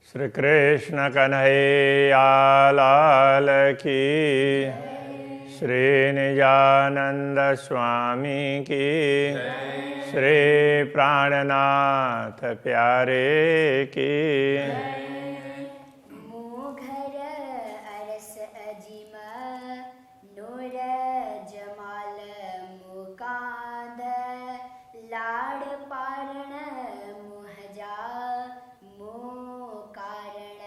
श्री कृष्ण कन्हैया लाल की, श्री निजानंद स्वामी की, श्री प्राणनाथ प्यारे की। मोघर अरस अजिम नूर जमाल मुकांद लाड़ पारण मुहजा कारण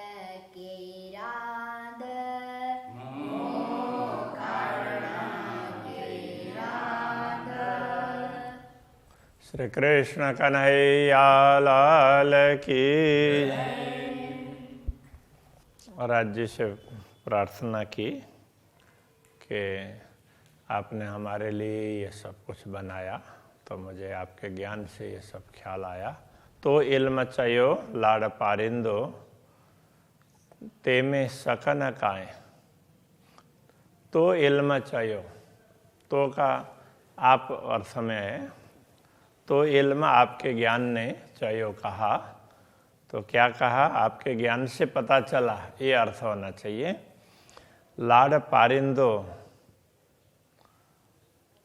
के रांद श्री कृष्ण कन्हैया लाल की। और आज जी से प्रार्थना की कि आपने हमारे लिए ये सब कुछ बनाया, तो मुझे आपके ज्ञान से ये सब ख्याल आया। तो इल्म चयो लाड़ पारिंदो ते में सकन काए। तो इल्म चयो, तो का आप अर्थ में है। तो इल्म आपके ज्ञान ने चयो कहा, तो क्या कहा? आपके ज्ञान से पता चला, ये अर्थ होना चाहिए। लाड़ पारिंदो,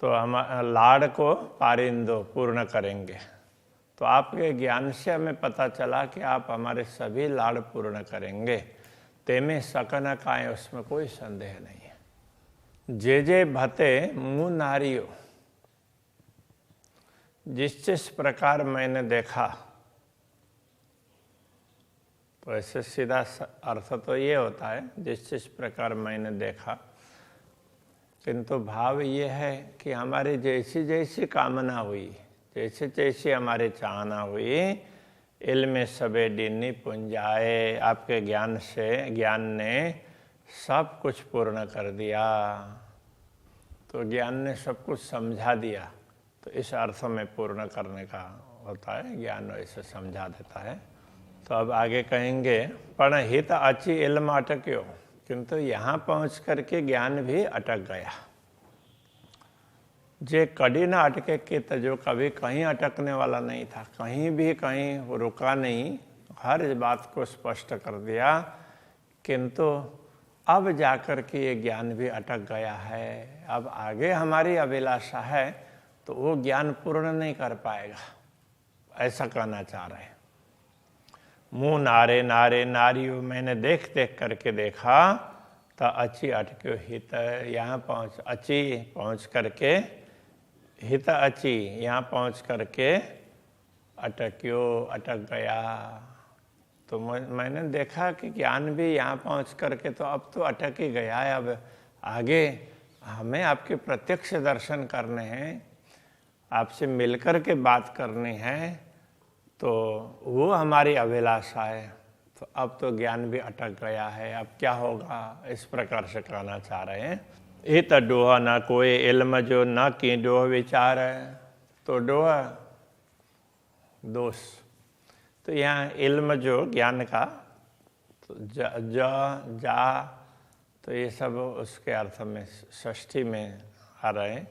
तो हम लाड़ को पारिंदो पूर्ण करेंगे। तो आपके ज्ञान से हमें पता चला कि आप हमारे सभी लाड़ पूर्ण करेंगे। तेमें सकन काए, उसमें कोई संदेह नहीं है। जे जे भते मुँह नारियो, जिस प्रकार मैंने देखा, तो ऐसे सीधा अर्थ तो ये होता है जिस प्रकार मैंने देखा, किंतु भाव ये है कि हमारी जैसी जैसी कामना हुई, जैसे जैसी हमारी चाहना हुई, इल्म सबे डिन्नी पुंजाए, आपके ज्ञान से ज्ञान ने सब कुछ पूर्ण कर दिया। तो ज्ञान ने सब कुछ समझा दिया, तो इस अर्थ में पूर्ण करने का होता है, ज्ञान ऐसे समझा देता है। तो अब आगे कहेंगे, पण हित अची इल्म अटक्यो, किंतु यहाँ पहुँच करके ज्ञान भी अटक गया। जे कड़ी ना अटके कित, जो कभी कहीं अटकने वाला नहीं था, कहीं भी कहीं रुका नहीं, हर बात को स्पष्ट कर दिया, किंतु अब जाकर के ये ज्ञान भी अटक गया है। अब आगे हमारी अभिलाषा है, तो वो ज्ञान पूर्ण नहीं कर पाएगा, ऐसा कहना चाह रहे हैं। मुँह नारे नारे नारियों, मैंने देख देख करके देखा, तो अची अटक्यो हित, यहाँ पहुँच अची पहुँच करके, हित अची यहाँ पहुँच करके अटक्यो अटक गया। तो मैंने देखा कि ज्ञान भी यहाँ पहुँच करके तो अब तो अटक ही गया है। अब आगे हमें आपके प्रत्यक्ष दर्शन करने हैं, आपसे मिलकर के बात करनी है, तो वो हमारी अभिलाषा है। तो अब तो ज्ञान भी अटक गया है, अब क्या होगा, इस प्रकार से कहना चाह रहे हैं। ये तो डोह न कोई इल्म जो न की डोह विचार है। तो डोह दोष, तो यहाँ इल्म जो ज्ञान का, तो जा, तो ये सब उसके अर्थ में षष्ठी में आ रहे हैं।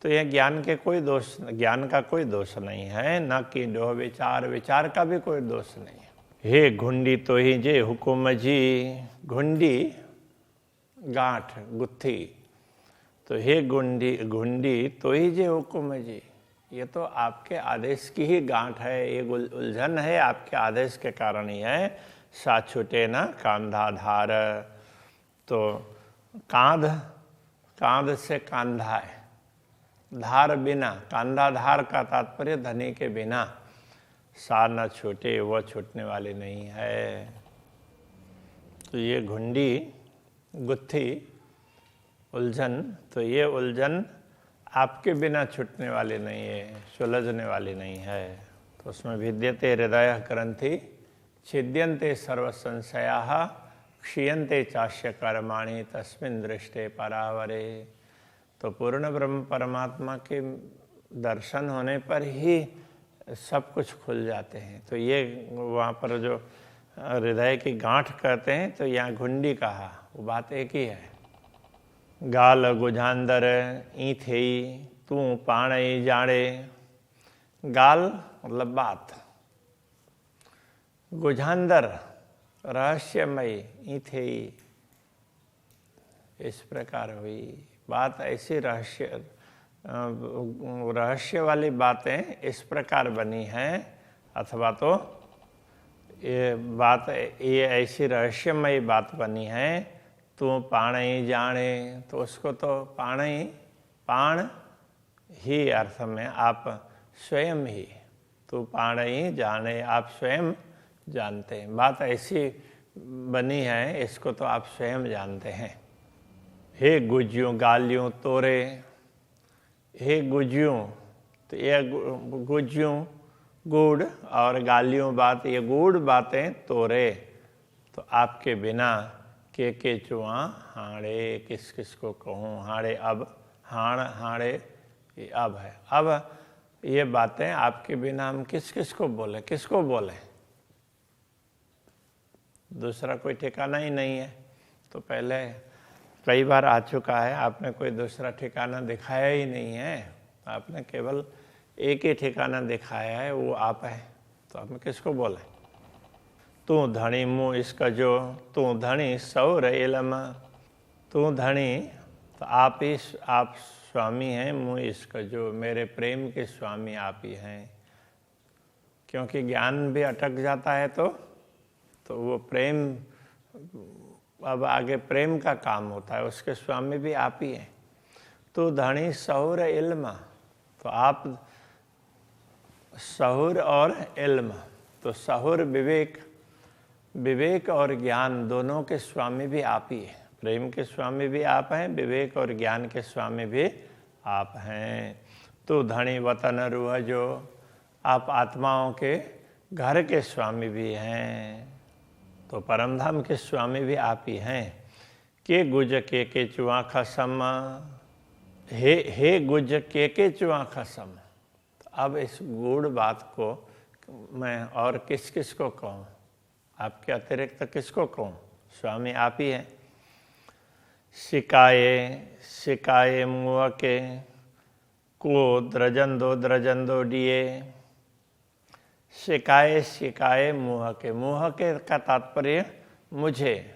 तो यह ज्ञान के कोई दोष, ज्ञान का कोई दोष नहीं है, न कि डोह विचार, विचार का भी कोई दोष नहीं है। हे घुंडी तो ही जे हुकुम जी, घुंडी गांठ गुत्थी, तो हे घुंडी तो ही जे हुकुम जी, ये तो आपके आदेश की ही गांठ है, ये उलझन है आपके आदेश के कारण ही है। सा छूटे न कांधा धार, तो कांध से कांधा है, धार बिना, कांधा धार का तात्पर्य धनी के बिना। सा न छूटे, वह छूटने वाली नहीं है। तो ये घुंडी गुत्थी उलझन, तो ये उलझन आपके बिना छूटने वाली नहीं है, सुलझने वाली नहीं है। तो उसमें विद्यते हृदय ग्रंथि छिद्यन्ते सर्व संशयाः क्षीयन्ते चास्य कर्माणि तस्मिन् दृष्टे परावरे। तो पूर्ण ब्रह्म परमात्मा के दर्शन होने पर ही सब कुछ खुल जाते हैं। तो ये वहाँ पर जो हृदय की गांठ कहते हैं, तो यहाँ घुंडी कहा, वो बात एक ही है। गाल गुझांदर ईथे तू पाणे जाने, गाल मतलब बात, गुझांदर रहस्यमयी इथेई, इस प्रकार हुई बात। ऐसी रहस्य वाली बातें इस प्रकार बनी हैं, अथवा तो ये ऐसी रहस्यमयी बात बनी है। तू पाण ही जाने, तो उसको तो पाण ही अर्थ में आप स्वयं ही, तू पाण ही जाने, आप स्वयं जानते हैं। बात ऐसी बनी है, इसको तो आप स्वयं जानते हैं। हे गुज्यों गालियों तोरे, हे गुज्यों, तो ये गुज्यों गूढ़ और गालियों बात, ये गूढ़ बातें तोरे, तो आपके बिना के चुआ हाड़े, किस किस को कहूँ। हाड़े अब, हाड़े ये अब है। अब ये बातें आपके बिना हम किस किस को बोले, किसको बोले, दूसरा कोई ठिकाना ही नहीं है। तो पहले कई बार आ चुका है, आपने कोई दूसरा ठिकाना दिखाया ही नहीं है, आपने केवल एक ही ठिकाना दिखाया है, वो आप है। तो आप किसको बोले। तू धनी मुँह इसका जो, तू धनी सौर इलम, तू धनी, तो आप स्वामी हैं, मुँह इसका जो, मेरे प्रेम के स्वामी आप ही हैं। क्योंकि ज्ञान भी अटक जाता है तो वो प्रेम, अब आगे प्रेम का काम होता है, उसके स्वामी भी आप ही हैं। तो धनी सहूर इल्म, तो आप सहूर और इल्म, तो सहूर विवेक और ज्ञान दोनों के स्वामी भी आप ही हैं। प्रेम के स्वामी भी आप हैं, विवेक और ज्ञान के स्वामी भी आप हैं। तो धनी वतन रूह जो, आप आत्माओं के घर के स्वामी भी हैं, तो परमधाम के स्वामी भी आप ही हैं। के गुज के चुआ खसम, हे गुज के चुआ खसम। तो अब इस गूढ़ बात को मैं और किस किस को कहूँ, आपके अतिरिक्त किसको कहूँ, स्वामी आप ही हैं। सिकाए मुँह के को द्रजन दो डिये, सिकाए मुँह के का तात्पर्य मुझे,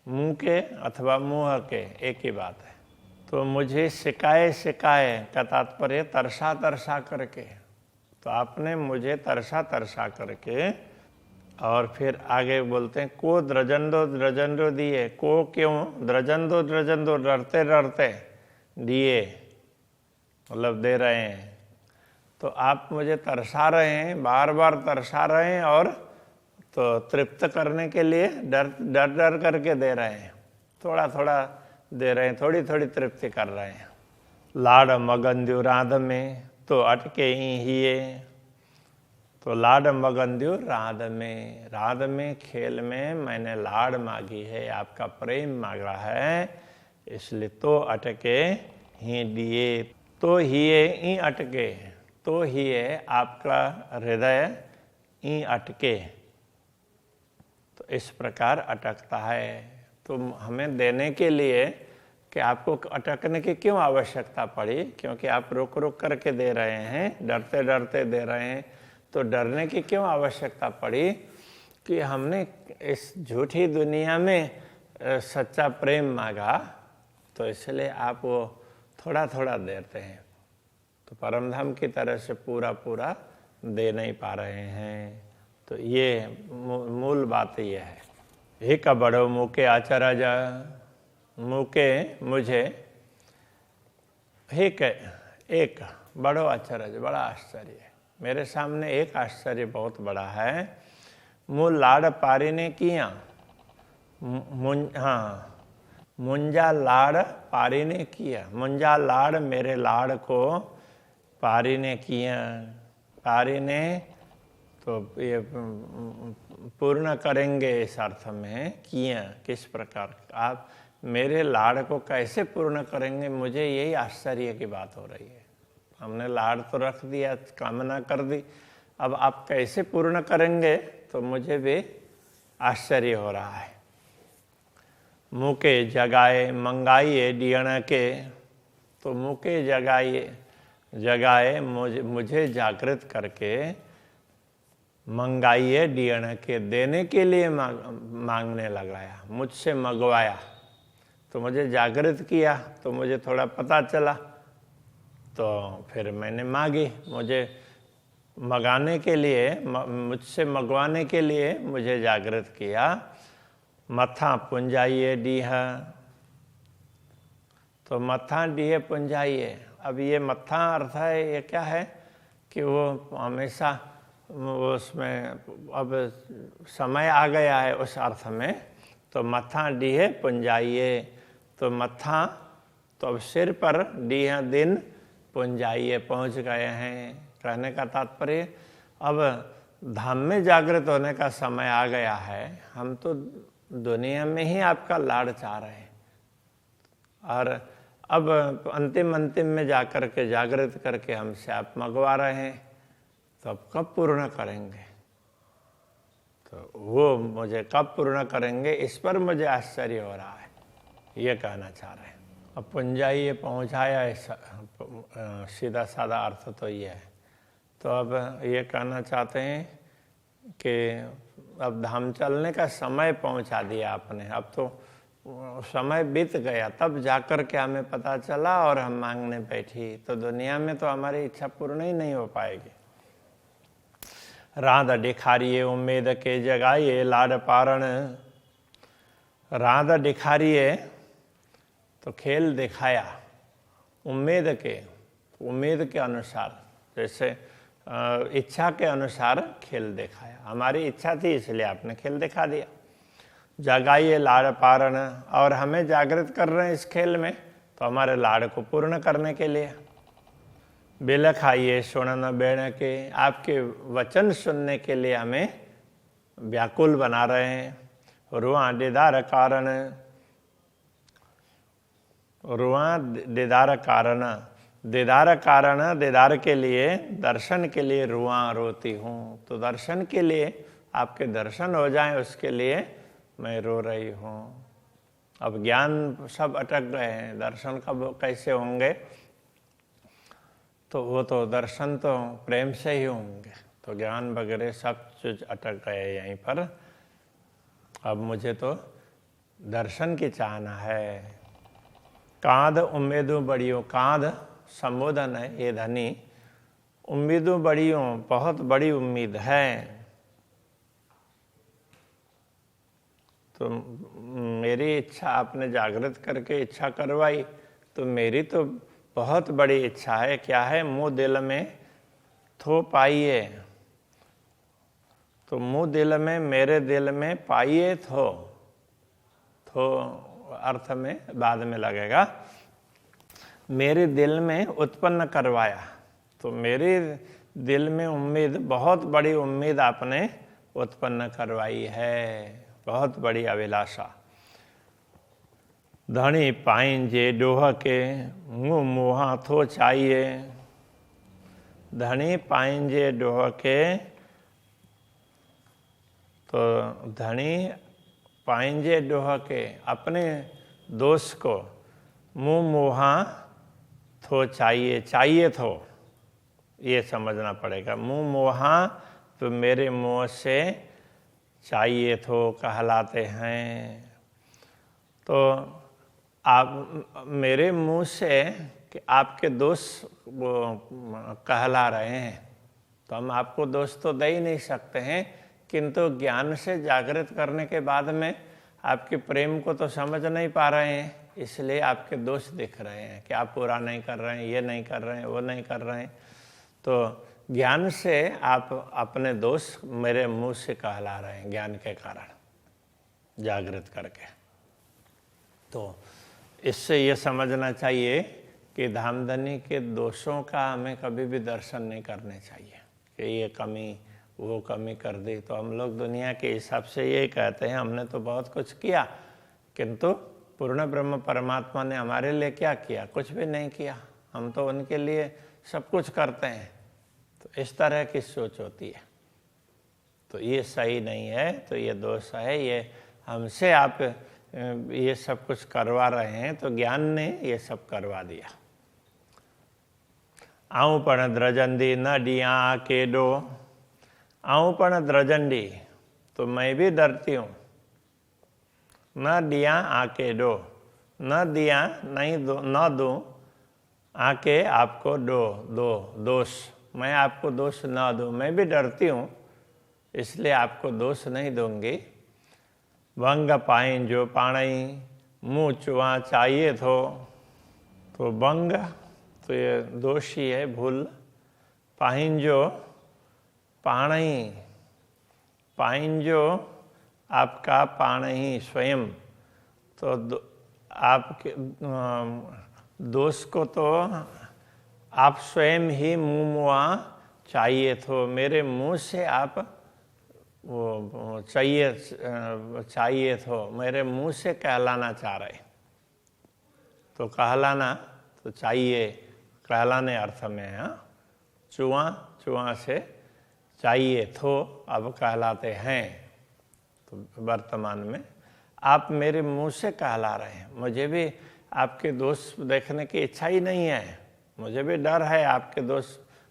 मुँह के अथवा मुँह के एक ही बात है। तो मुझे सिकाए का तात्पर्य तरसा करके, तो आपने मुझे तरसा करके, और फिर आगे बोलते हैं को द्रजन दो दिए। को क्यों, द्रजन दो डरते दिए, मतलब दे रहे हैं। तो आप मुझे तरसा रहे हैं, बार बार तरसा रहे हैं, और तो तृप्त करने के लिए डर करके दे रहे हैं, थोड़ा दे रहे हैं, थोड़ी तृप्ति कर रहे हैं। लाड मगंद्यु राध में, तो अटके ही, तो लाड मगंद्यु राध में खेल में मैंने लाड मांगी है, आपका प्रेम मांगा है, इसलिए तो अटके ही दिए। तो ही अटके, तो ही आपका हृदय ही अटके, तो इस प्रकार अटकता है। तो हमें देने के लिए कि आपको अटकने की क्यों आवश्यकता पड़ी, क्योंकि आप रुक करके दे रहे हैं, डरते दे रहे हैं। तो डरने की क्यों आवश्यकता पड़ी कि हमने इस झूठी दुनिया में सच्चा प्रेम मांगा, तो इसलिए आप वो थोड़ा देते हैं। तो परमधाम की तरह से पूरा दे नहीं पा रहे हैं। तो ये मूल बात ये है। हे का बड़ो मुके आचार्य, मुके मुझे, एक बड़ो आचार्य, बड़ा आश्चर्य, मेरे सामने एक आश्चर्य बहुत बड़ा है। मूल लाड़ पारी ने किया, मुंजा लाड़ पारी ने किया, मुंजा लाड़ मेरे लाड़ को पारी ने किया। पारी ने तो ये पूर्ण करेंगे इस अर्थ में, किया किस प्रकार, आप मेरे लाड़ को कैसे पूर्ण करेंगे, मुझे यही आश्चर्य की बात हो रही है। हमने लाड़ तो रख दिया, कामना कर दी, अब आप कैसे पूर्ण करेंगे, तो मुझे भी आश्चर्य हो रहा है। मुके जगाए मंगाइए डियण के, तो मुके जगाए मुझे जागृत करके मंगाइए डियण के, देने के लिए मांगने लगाया, मुझसे मंगवाया। तो मुझे जागृत किया, तो मुझे थोड़ा पता चला, तो फिर मैंने मांगी। मुझे मंगाने के लिए, मुझसे मंगवाने के लिए मुझे जागृत किया। मथा पुंजाइए डीह, तो मथा डीह पुंजाइए। अब ये मथा अर्थ है, ये क्या है कि वो हमेशा उसमें अब समय आ गया है उस अर्थ में। तो मथा डीह पुंजाइए, तो मथा तो अब सिर पर, डीह दिन, पुंजाइए पहुंच गए हैं। कहने का तात्पर्य अब धाम में जागृत होने का समय आ गया है। हम तो दुनिया में ही आपका लाड़ चाह रहे हैं, और अब अंतिम में जाकर के जागृत करके हमसे आप मंगवा रहे हैं, तो अब कब पूर्ण करेंगे? तो वो मुझे कब पूर्ण करेंगे, इस पर मुझे आश्चर्य हो रहा है, ये कहना चाह रहे हैं। अब पुंजाइए पहुँचाया, सीधा साधा अर्थ तो ये है। तो अब ये कहना चाहते हैं कि अब धाम चलने का समय पहुंचा दिया आपने। अब तो समय बीत गया, तब जाकर के हमें पता चला और हम मांगने बैठी। तो दुनिया में तो हमारी इच्छा पूर्ण ही नहीं हो पाएगी। राध दिखारिए उम्मीद के जगाइए लाड पारण। राध दिखारिए तो खेल दिखाया, उम्मीद के अनुसार, जैसे इच्छा के अनुसार खेल दिखाया। हमारी इच्छा थी इसलिए आपने खेल दिखा दिया। जगाइए लाड़ पारण, और हमें जागृत कर रहे हैं इस खेल में, तो हमारे लाड़ को पूर्ण करने के लिए। बिल खाइए सुनन बेण के, आपके वचन सुनने के लिए हमें व्याकुल बना रहे हैं। रुआ दीदार कारण, रुआ दीदार कारण, दीदार के लिए, दर्शन के लिए रुआ रोती हूँ। तो दर्शन के लिए, आपके दर्शन हो जाएं उसके लिए मैं रो रही हूँ। अब ज्ञान सब अटक गए हैं, दर्शन कब कैसे होंगे? तो वो तो दर्शन तो प्रेम से ही होंगे। तो ज्ञान वगैरह सब चीज अटक गए यहीं पर। अब मुझे तो दर्शन की चाहना है। कांध उम्मीदों बड़ियों, कांध संबोधन है ये धनी, उम्मीदों बड़ियों, बहुत बड़ी उम्मीद है। तो मेरी इच्छा आपने जागृत करके इच्छा करवाई, तो मेरी तो बहुत बड़ी इच्छा है। क्या है? मुँह दिल में थो पाइए, तो मुँह दिल में, मेरे दिल में पाइए थो अर्थ में बाद में लगेगा। मेरे दिल में उत्पन्न करवाया, तो मेरे दिल में उम्मीद, बहुत बड़ी उम्मीद आपने उत्पन्न करवाई है, बहुत बड़ी अभिलाषा। धनी पाइंजे डोह के, मुँह मुहा थो चाहिए। धनी पाइंजे डोह के, तो धनी पाइंजे डोह के, अपने दोष को मुँह मुहा थो चाहिए, चाहिए थो, ये समझना पड़ेगा। मुँह मुहा तो मेरे मुँह से चाहिए थो कहलाते हैं। तो आप मेरे मुँह से कि आपके दोस्त वो कहला रहे हैं, तो हम आपको दोस्त तो दे ही नहीं सकते हैं, किंतु ज्ञान से जागृत करने के बाद में आपके प्रेम को तो समझ नहीं पा रहे हैं, इसलिए आपके दोष दिख रहे हैं कि आप पूरा नहीं कर रहे हैं, ये नहीं कर रहे हैं, वो नहीं कर रहे हैं। तो ज्ञान से आप अपने दोष मेरे मुंह से कहला रहे हैं, ज्ञान के कारण जागृत करके। तो इससे ये समझना चाहिए कि धामधनी के दोषों का हमें कभी भी दर्शन नहीं करने चाहिए कि ये कमी, वो कमी कर दी। तो हम लोग दुनिया के हिसाब से ये कहते हैं हमने तो बहुत कुछ किया, किंतु पूर्ण ब्रह्म परमात्मा ने हमारे लिए क्या किया? कुछ भी नहीं किया। हम तो उनके लिए सब कुछ करते हैं। तो इस तरह की सोच होती है, तो ये सही नहीं है, तो ये दोष है। ये हमसे आप ये सब कुछ करवा रहे हैं, तो ज्ञान ने ये सब करवा दिया। आऊं पण द्रजंदी न डिया केडो, आऊं पण द्रजंडी, तो मैं भी डरती हूँ। न दिया आके दो, न दिया नहीं दो, न दूं आके आपको दो दोष, मैं आपको दोष न दूं, मैं भी डरती हूँ इसलिए आपको दोष नहीं दूंगी। भंग पाइन जो पाणई, मुँह चुआ चाहिए तो भंग तो ये दोष ही है, भूल। पाइन जो पाणई, पाइन जो आपका पाणई स्वयं, तो आपके दोष को तो आप स्वयं ही मुँह मुआ चाहिए तो, मेरे मुंह से आप वो चाहिए तो, मेरे मुंह से कहलाना चाह रहे। तो कहलाना तो चाहिए, कहलाने अर्थ में है। चुआ से चाहिए तो अब कहलाते हैं। तो वर्तमान में आप मेरे मुंह से कहला रहे हैं। मुझे भी आपके दोष देखने की इच्छा ही नहीं है, मुझे भी डर है आपके दोष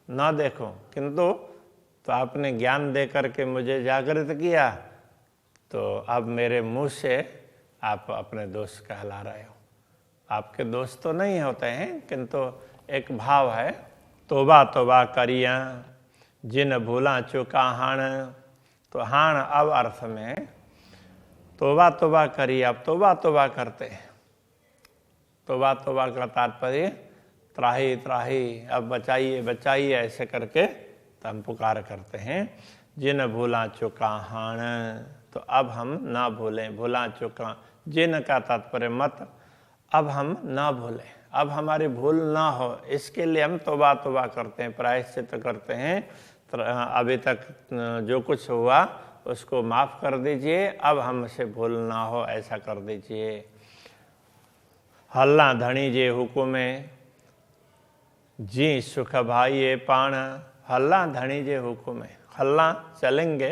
न देखूं, किंतु तो आपने ज्ञान दे करके मुझे जागृत किया, तो अब मेरे मुंह से आप अपने दोष कहला रहे हो। आपके दोष तो नहीं होते हैं, किंतु एक भाव है, तोबा तोबा करिया जिन भूला चुका हाण। तो हाण अब अर्थ में तोबा तोबा करिए, आप तोबा तोबा करते हैं। तोबा तोबा का तात्पर्य त्राही त्राही, अब बचाइए बचाइए ऐसे करके तो हम पुकार करते हैं। जिन भूला चुका हाण, तो अब हम ना भूलें। भूला चुका, जिन का तात्पर्य मत, अब हम ना भूलें, अब हमारी भूल ना हो, इसके लिए हम तौबा तौबा करते हैं, प्रायश्चित करते हैं। अभी तक जो कुछ हुआ उसको माफ़ कर दीजिए, अब हमसे भूल ना हो ऐसा कर दीजिए। हल्ला धनी जे हुकुमे, जी सुख भाई ये पाण। हल्ला धनी जे हुकुमे, हल्ला चलेंगे,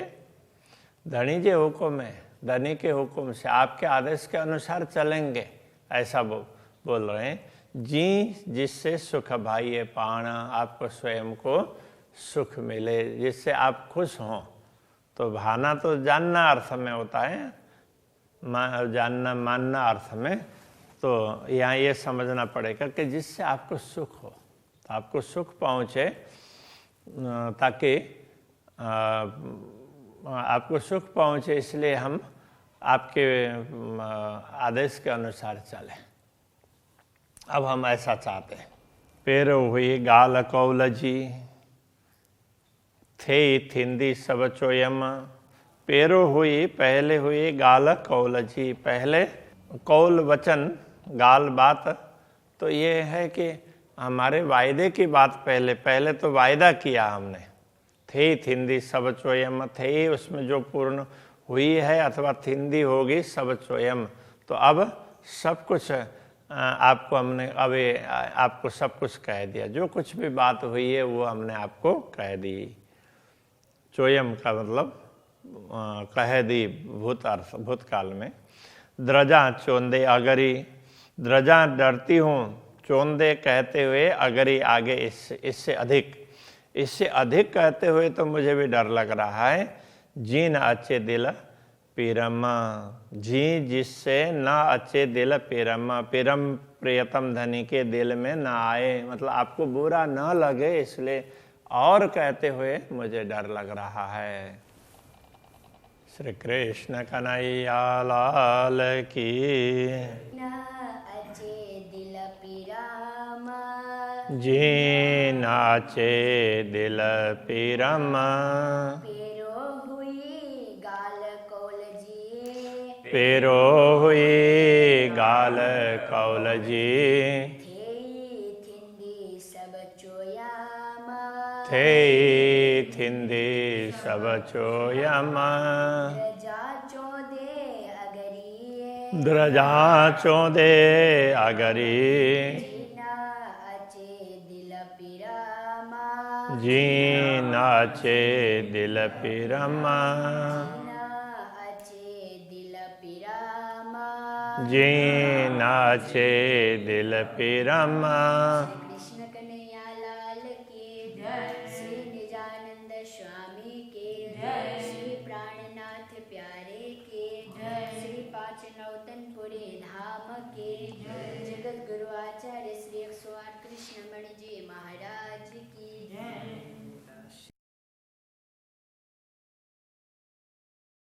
धनी जे हुकुमे, धनी के हुक्म से, आपके आदेश के अनुसार चलेंगे, ऐसा बोल रहे हैं। जी जिससे सुख भाई ये पाण, आपको स्वयं को सुख मिले, जिससे आप खुश हों। तो भाना तो जानना अर्थ में होता है, जानना मानना अर्थ में। तो यहाँ ये समझना पड़ेगा कि जिससे आपको सुख हो, तो आपको सुख पहुँचे, ताकि आपको सुख पहुँचे, इसलिए हम आपके आदेश के अनुसार चलें। अब हम ऐसा चाहते हैं। पेरो हुई गाल कौलजी, थे थिंदी सब चोयम। पेरो हुई पहले हुई गाल कौलजी, पहले कौल वचन, गाल बात, तो ये है कि हमारे वायदे की बात पहले तो वायदा किया हमने। थे थिंदी सब चोयम, थे उसमें जो पूर्ण हुई है अथवा थिंदी होगी सब चोयम, तो अब सब कुछ आपको हमने अभी आपको सब कुछ कह दिया, जो कुछ भी बात हुई है वो हमने आपको कह दी। चोयम का मतलब कह दी भूतकाल में। द्रजा चोंदे अगरी, द्रजा डरती हूँ, चोंदे कहते हुए, अगरी आगे इससे अधिक कहते हुए तो मुझे भी डर लग रहा है। जी न अच्छे दिल पीरमा, जी जिससे न अच्छे दिल पीरमा, पीरम प्रियतम धनी के दिल में न आए, मतलब आपको बुरा न लगे, इसलिए और कहते हुए मुझे डर लग रहा है। श्री कृष्ण कन्हैया लाल की। न अच्छे दिल पीरामा, जी नाचे दिल पीरमा। पेरो हुई गाल कौलजी, पेरो हुई गाल कौलजी। थे थिंदी सब चोयामा, थे थिंदी सब चोयमा। द्रजा चोदे अगरी, द्रजा चोदे अगरी। जीना अच्छे दिल पीरामा, जी नाचे दिल पीरमा। जीना अच्छे दिल पीरामा। जी नाचे दिल पीरमा। श्री कृष्ण कन्हैया लाल की जय, श्री निजानंद स्वामी के की जगत गुरु आचार्य श्री 108 कृष्णमणि जी महाराज